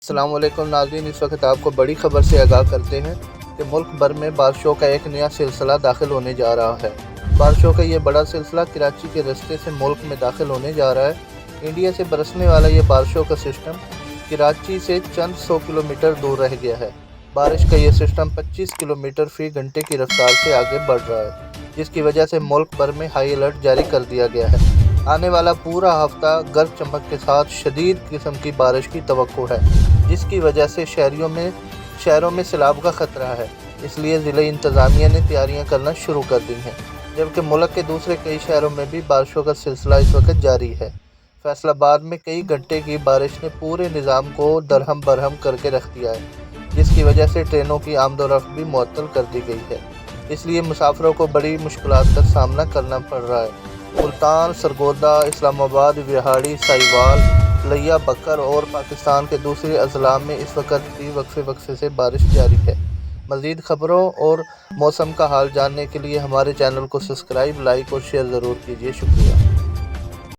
السلام علیکم ناظرین، اس وقت آپ کو بڑی خبر سے آگاہ کرتے ہیں کہ ملک بھر میں بارشوں کا ایک نیا سلسلہ داخل ہونے جا رہا ہے۔ بارشوں کا یہ بڑا سلسلہ کراچی کے راستے سے ملک میں داخل ہونے جا رہا ہے۔ انڈیا سے برسنے والا یہ بارشوں کا سسٹم کراچی سے چند سو کلومیٹر دور رہ گیا ہے۔ بارش کا یہ سسٹم 25 کلومیٹر فی گھنٹے کی رفتار سے آگے بڑھ رہا ہے، جس کی وجہ سے ملک بھر میں ہائی الرٹ جاری کر دیا گیا ہے۔ آنے والا پورا ہفتہ گرج چمک کے ساتھ شدید قسم کی بارش کی توقع ہے، جس کی وجہ سے شہروں میں سیلاب کا خطرہ ہے۔ اس لیے ضلعی انتظامیہ نے تیاریاں کرنا شروع کر دی ہیں، جبکہ ملک کے دوسرے کئی شہروں میں بھی بارشوں کا سلسلہ اس وقت جاری ہے۔ فیصل آباد میں کئی گھنٹے کی بارش نے پورے نظام کو درہم برہم کر کے رکھ دیا ہے، جس کی وجہ سے ٹرینوں کی آمد و رفت بھی معطل کر دی گئی ہے۔ اس لیے مسافروں کو بڑی مشکلات کا سامنا کرنا پڑ رہا ہے۔ ملتان، سرگودا، اسلام آباد، وہاڑی، ساہیوال، لیا بکر اور پاکستان کے دوسرے اضلاع میں اس وقت بھی وقفے سے بارش جاری ہے۔ مزید خبروں اور موسم کا حال جاننے کے لیے ہمارے چینل کو سبسکرائب، لائک اور شیئر ضرور کیجیے۔ شکریہ۔